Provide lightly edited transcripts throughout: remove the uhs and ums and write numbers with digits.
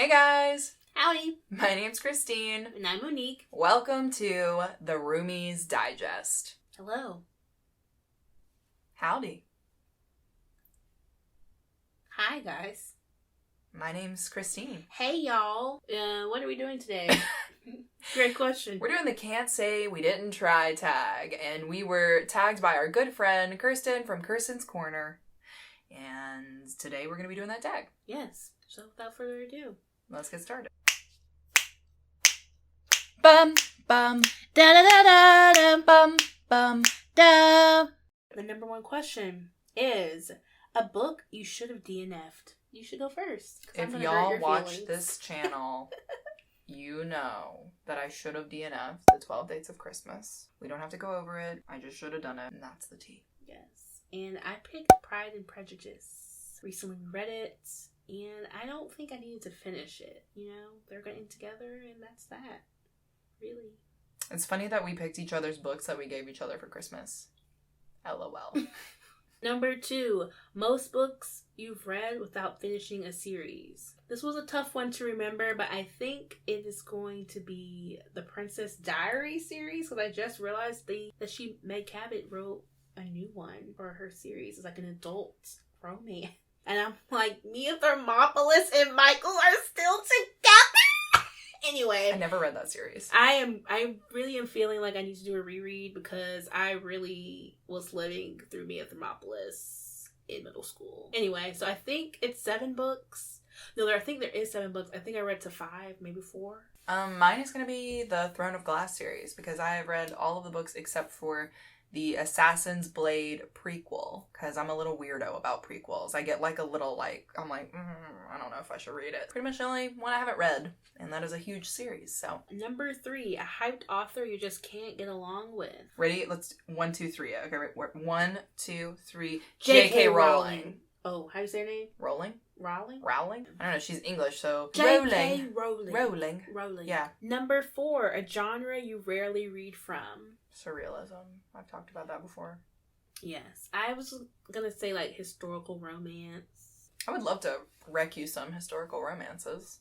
Hey guys! Howdy! My name's Christine. And I'm Monique. Welcome to the Roomies Digest. Hello. Howdy. Hi, guys. My name's Christine. Hey, y'all. What are we doing today? Great question. We're doing the Can't Say We Didn't Try tag, and we were tagged by our good friend Kirsten from Kirsten's Corner. And today we're going to be doing that tag. Yes. So without further ado, let's get started. Bum, bum, da da da da da, bum, bum, da. The number one question is a book you should have DNF'd. You should go first. If y'all watch this channel, you know that I should have DNF'd the 12 Dates of Christmas. We don't have to go over it. I just should have done it, and that's the tea. Yes. And I picked Pride and Prejudice. Recently read it, and I don't think I needed to finish it. You know, they're getting together, and that's that. Really. It's funny that we picked each other's books that we gave each other for Christmas. LOL. Number 2, most books you've read without finishing a series. This was a tough one to remember, but I think it is going to be the Princess Diary series, because I just realized that Meg Cabot wrote a new one for her series. It's like an adult romance. And I'm like, Mia Thermopolis and Michael are still together! Anyway. I never read that series. I really am feeling like I need to do a reread because I really was living through Mia Thermopolis in middle school. Anyway, so I think it's 7 books. No, I think there is 7 books. I think I read to 5, maybe 4. Mine is going to be the Throne of Glass series because I have read all of the books except for the Assassin's Blade prequel, because I'm a little weirdo about prequels. I get like a little I'm like, I don't know if I should read it. Pretty much the only one I haven't read, and that is a huge series, so. Number 3, a hyped author you just can't get along with. Ready? Let's 1, 2, 3. Okay, right. 1, 2, 3. J.K. Rowling. Oh, how do you say her name? Rowling? Rowling? Rowling? I don't know. She's English, so. J.K. Rowling. Rowling. Yeah. Number 4, a genre you rarely read from. Surrealism. I've talked about that before. Yes. I was gonna say like historical romance. I would love to rec you some historical romances.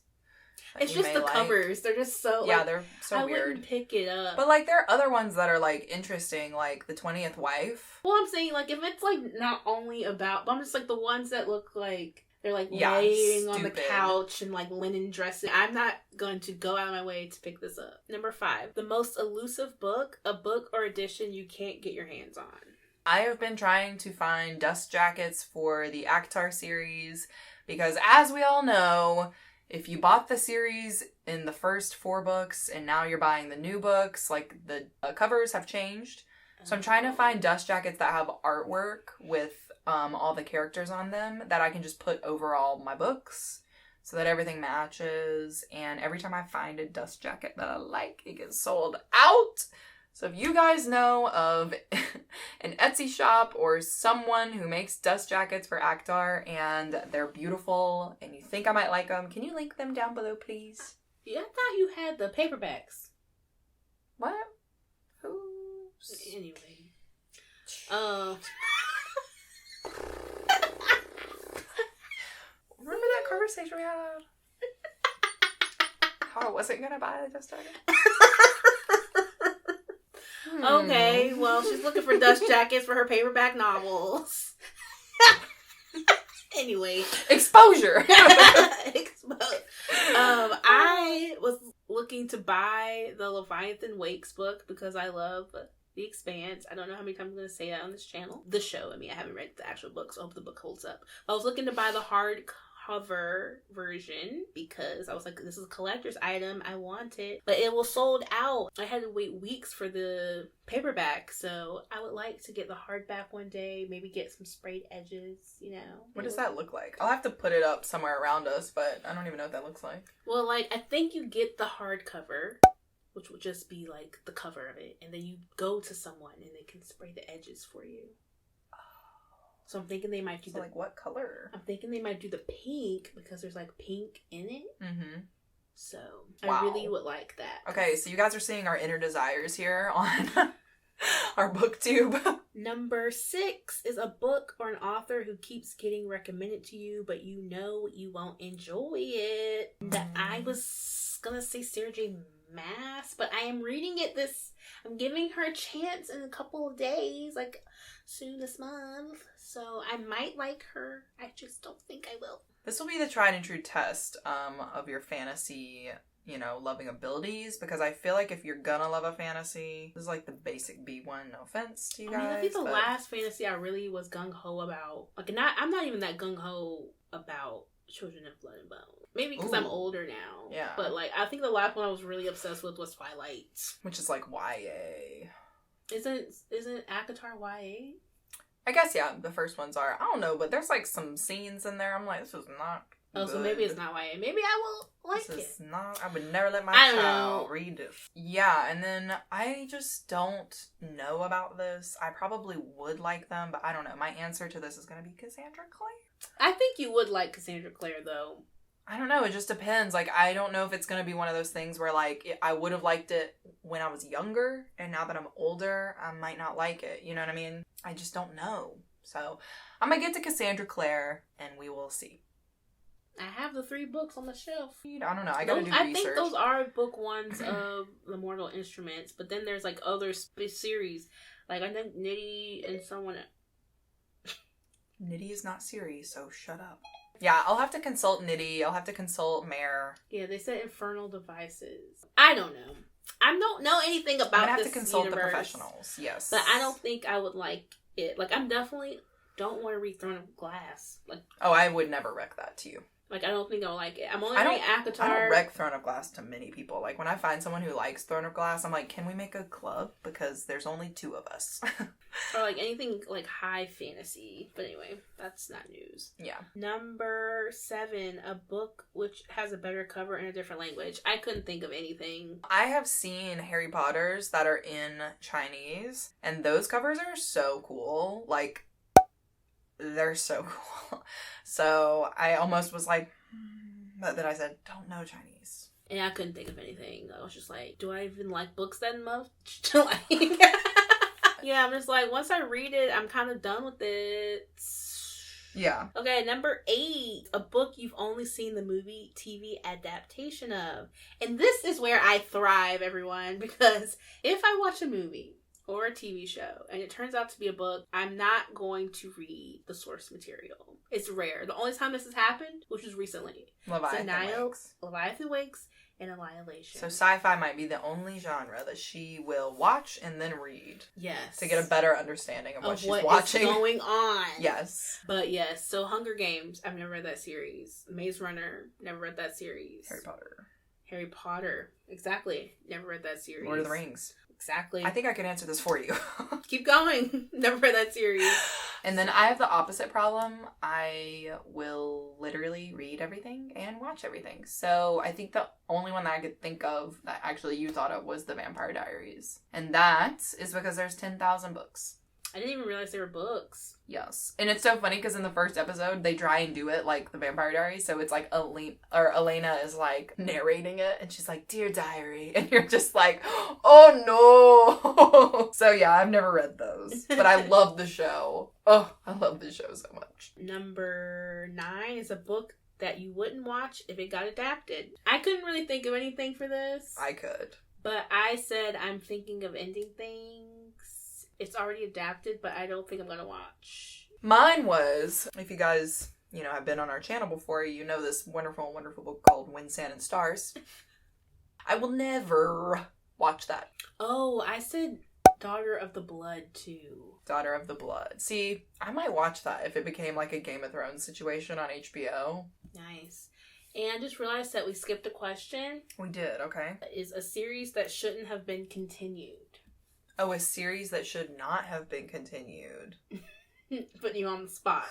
It's just the covers. They're just so they're so weird. I wouldn't pick it up. But like there are other ones that are like interesting, like The 20th Wife. Well, I'm saying like if it's like not only about, but I'm just like the ones that look like they're like laying on the couch and like linen dressing. I'm not going to go out of my way to pick this up. Number 5, the most elusive book, a book or edition you can't get your hands on. I have been trying to find dust jackets for the Akhtar series because, as we all know, if you bought the series in the first 4 books and now you're buying the new books, like the covers have changed. So I'm trying to find dust jackets that have artwork with all the characters on them that I can just put over all my books so that everything matches. And every time I find a dust jacket that I like, it gets sold out. So if you guys know of an Etsy shop or someone who makes dust jackets for Akhtar and they're beautiful and you think I might like them, can you link them down below, please? Yeah, I thought you had the paperbacks. What? Anyway. Remember that conversation we had? How I wasn't gonna buy a dust jacket? Okay, well, she's looking for dust jackets for her paperback novels. Anyway. Exposure! I was looking to buy the Leviathan Wakes book because I love The Expanse. I don't know how many times I'm going to say that on this channel. The show, I haven't read the actual book, so I hope the book holds up. But I was looking to buy the hardcover version because I was like, this is a collector's item. I want it. But it was sold out. I had to wait weeks for the paperback, so I would like to get the hardback one day, maybe get some sprayed edges, you know. What does that look like? I'll have to put it up somewhere around us, but I don't even know what that looks like. Well, like, I think you get the hardcover, which will just be like the cover of it, and then you go to someone and they can spray the edges for you. So I'm thinking they might do like what color? I'm thinking they might do the pink because there's like pink in it. Mm-hmm. So wow. I really would like that. Okay, so you guys are seeing our inner desires here on our booktube. Number 6 is a book or an author who keeps getting recommended to you, but you know you won't enjoy it. The I was gonna say Sarah J. Maas, but I am reading it I'm giving her a chance in a couple of days, like soon this month. So I might like her. I just don't think I will. This will be the tried and true test of your fantasy, loving abilities, because I feel like if you're gonna love a fantasy, this is like the basic B1. No offense to you guys. I think the last fantasy I really was gung-ho about, I'm not even that gung-ho about Children of Blood and Bone. Maybe because I'm older now. Yeah. But I think the last one I was really obsessed with was Twilight. Which is like YA. Isn't ACOTAR YA? I guess, yeah, the first ones are. I don't know, but there's like some scenes in there. I'm like, this is not good. So maybe it's not YA. Maybe I will like this it. Is not. I would never let my child read it. Yeah, and then I just don't know about this. I probably would like them, but I don't know. My answer to this is going to be Cassandra Clare. I think you would like Cassandra Clare, though. I don't know. It just depends. Like, I don't know if it's going to be one of those things where, like, I would have liked it when I was younger, and now that I'm older, I might not like it. You know what I mean? I just don't know. So, I'm going to get to Cassandra Clare, and we will see. I have the 3 books on the shelf. I don't know. I got to do research. I think those are book 1s of The Mortal Instruments, but then there's, like, other series. Like, I think Nitty and someone... Nitty is not series, so shut up. Yeah, I'll have to consult Nitty. I'll have to consult Mare. Yeah, they said Infernal Devices. I don't know. I don't know anything about this universe. I'm going to have to consult the professionals, yes. But I don't think I would like it. Like, I'm definitely don't want to read Throne of Glass. Like, oh, I would never rec that to you. Like, I don't think I'll like it. I'm only reading ACOTAR. I don't rec Throne of Glass to many people. Like, when I find someone who likes Throne of Glass, I'm like, can we make a club? Because there's only 2 of us. Or, like, anything, like, high fantasy. But anyway, that's not news. Yeah. Number 7, a book which has a better cover in a different language. I couldn't think of anything. I have seen Harry Potters that are in Chinese, and those covers are so cool. Like, they're so cool. So I almost was like, but then I said, don't know Chinese. And I couldn't think of anything. I was just like, do I even like books that much to like? Yeah, I'm just like, once I read it, I'm kind of done with it. Yeah. Okay, number 8, a book you've only seen the movie TV adaptation of. And this is where I thrive, everyone, because if I watch a movie or a TV show, and it turns out to be a book, I'm not going to read the source material. It's rare. The only time this has happened, which was recently, Leviathan Wakes, and Annihilation. So sci-fi might be the only genre that she will watch and then read. Yes. To get a better understanding of what she's watching. Is going on. Yes. But yes, so Hunger Games, I've never read that series. Maze Runner, never read that series. Harry Potter. Exactly. Never read that series. Lord of the Rings. Exactly. I think I can answer this for you. Keep going. Never read that series. And then I have the opposite problem. I will literally read everything and watch everything. So I think the only one that I could think of that actually you thought of was The Vampire Diaries. And that is because there's 10,000 books. I didn't even realize they were books. Yes. And it's so funny because in the first episode, they try and do it like The Vampire Diaries. So it's like Elena is like narrating it and she's like, "Dear Diary." And you're just like, oh no. So yeah, I've never read those. But I love the show. Oh, I love the show so much. Number 9 is a book that you wouldn't watch if it got adapted. I couldn't really think of anything for this. I could. But I said I'm thinking of ending things. It's already adapted, but I don't think I'm going to watch. Mine was, if you guys, have been on our channel before, you know this wonderful, wonderful book called Wind, Sand, and Stars. I will never watch that. Oh, I said Daughter of the Blood, too. Daughter of the Blood. See, I might watch that if it became like a Game of Thrones situation on HBO. Nice. And I just realized that we skipped a question. We did, okay. Is a series that shouldn't have been continued. Oh, a series that should not have been continued. Putting you on the spot.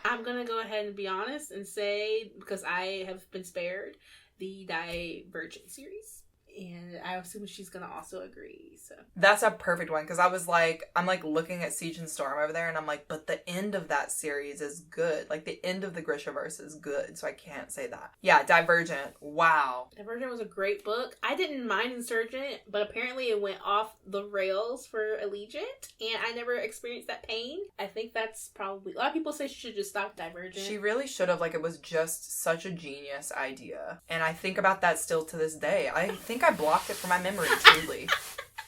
I'm going to go ahead and be honest and say, because I have been spared, the Divergent series. And I assume she's gonna also agree, so. That's a perfect one, because I'm like looking at Siege and Storm over there, and I'm like, but the end of that series is good. Like, the end of the Grishaverse is good, so I can't say that. Yeah, Divergent. Wow. Divergent was a great book. I didn't mind Insurgent, but apparently it went off the rails for Allegiant, and I never experienced that pain. I think that's probably... A lot of people say she should just stop Divergent. She really should have. Like, it was just such a genius idea. And I think about that still to this day. I think I blocked it from my memory, truly.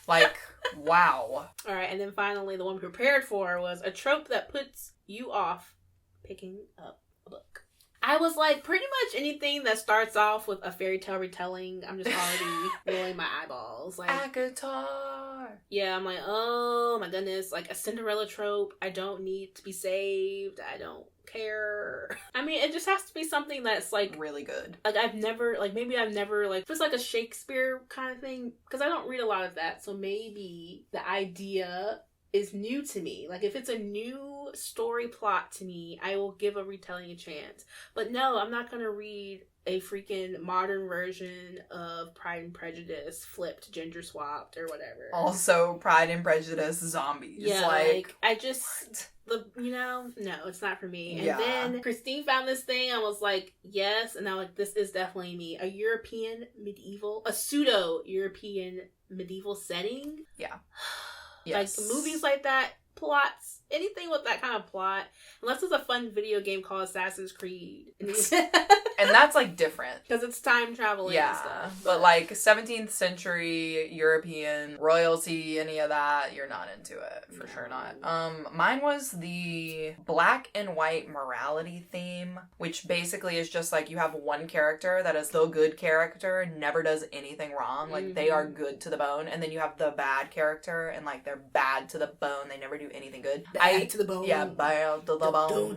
Like, wow. Alright, and then finally, the one we prepared for was a trope that puts you off picking up a book. I was like, pretty much anything that starts off with a fairy tale retelling, I'm just already rolling my eyeballs. Like, Akatar. Yeah, I'm like, oh my goodness, like a Cinderella trope. I don't need to be saved. I don't care. I mean, it just has to be something that's like really good. Like I've never, like if it's like a Shakespeare kind of thing, because I don't read a lot of that, so maybe the idea is new to me. Like if it's a new story plot to me, I will give a retelling a chance. But no, I'm not gonna read a freaking modern version of Pride and Prejudice flipped, gender swapped, or whatever. Also, Pride and Prejudice zombies. Yeah, like I just no, it's not for me. And then Christine found this thing. I was like, yes, and I'm like, this is definitely me. A pseudo European medieval setting. Yeah. Yes. Like movies like that, plots, anything with that kind of plot, unless it's a fun video game called Assassin's Creed. And that's like different. Because it's time traveling and stuff. But like 17th century European royalty, any of that, you're not into it. For sure not. Mine was the black and white morality theme, which basically is just like you have one character that is the good character, never does anything wrong. Like they are good to the bone. And then you have the bad character and like they're bad to the bone. They never do anything good. Bad to the bone. Yeah, bad to the bone.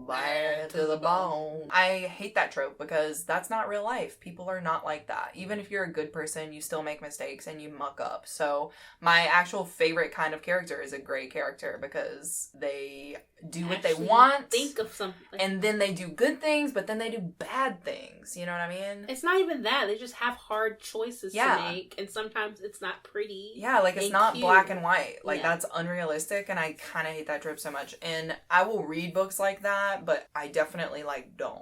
Bad to the bone. I hate that trope because that's not real life. People are not like that. Even if you're a good person, you still make mistakes and you muck up. So my actual favorite kind of character is a gray character because they do what they want. Think of something. And then they do good things, but then they do bad things. You know what I mean? It's not even that. They just have hard choices to make. And sometimes it's not pretty. Yeah, like it's not cute. Black and white. Like that's unrealistic. And I kind of hate that trope so much. And I will read books like that, but I definitely like don't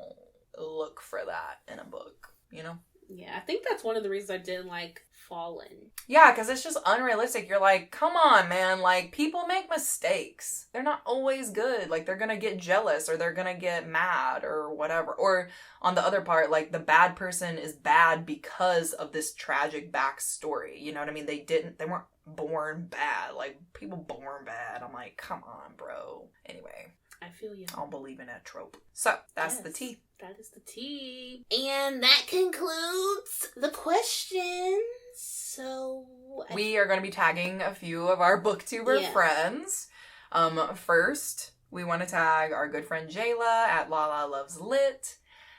look for that in a book, you know? Yeah, I think that's one of the reasons I didn't like Fallen. Yeah, because it's just unrealistic. You're like, come on, man. Like, people make mistakes. They're not always good. Like, they're gonna get jealous or they're gonna get mad or whatever. Or on the other part, like, the bad person is bad because of this tragic backstory. You know what I mean? They weren't born bad. Like, people born bad. I'm like, come on, bro. Anyway. I feel you. I don't believe in that trope. So, that's the tea. That is the tea. And that concludes the questions. So... we are going to be tagging a few of our booktuber friends. First, we want to tag our good friend Jayla at Lala Loves Lit.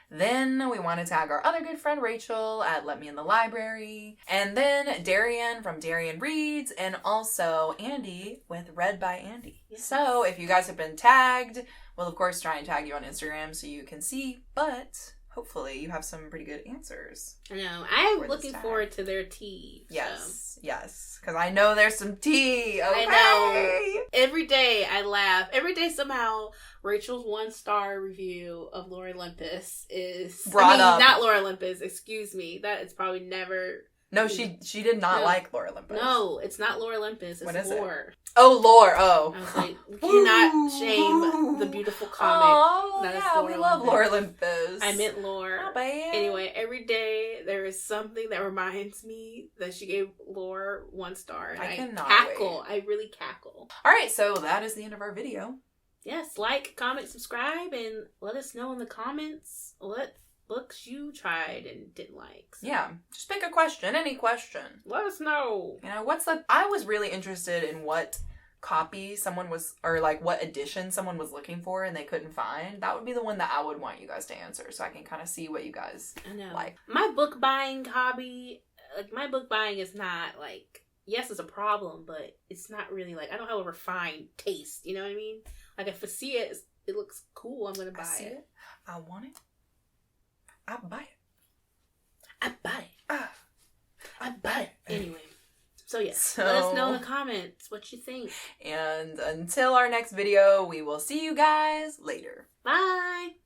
Then we want to tag our other good friend Rachel at Let Me in the Library. And then Darian from Darian Reads. And also Andy with Read by Andy. Yes. So if you guys have been tagged, we'll of course try and tag you on Instagram so you can see. But hopefully you have some pretty good answers. I know. I am looking forward to their tea. Yes. Yes. Because I know there's some tea. Okay? I know. Every day I laugh. Every day somehow Rachel's 1-star review of Lore Olympus is brought up. Not Lore Olympus, excuse me. That is probably never... No, she did not like Lore Olympus. No, it's not Lore Olympus. It's what is Lore. It? Oh, Lore. Oh. I was like, we cannot shame the beautiful comic. Oh, that yeah, we love Lore Olympus. I meant Lore. Not bad. Anyway, every day there is something that reminds me that she gave Lore 1 star. I cannot cackle. wait. I really cackle. All right, so that is the end of our video. Yes, like, comment, subscribe, and let us know in the comments what books you tried and didn't like. So. Yeah, just pick a question, any question. Let us know. You know, I was really interested in what copy someone was, or like what edition someone was looking for and they couldn't find. That would be the one that I would want you guys to answer so I can kind of see what you guys like. My book buying hobby, my book buying is not like, yes, it's a problem, but it's not really like, I don't have a refined taste, you know what I mean? Like if I see it, it looks cool, I'm going to buy it. I want it. I buy it. I buy it. So yes, let us know in the comments what you think. And until our next video, we will see you guys later. Bye!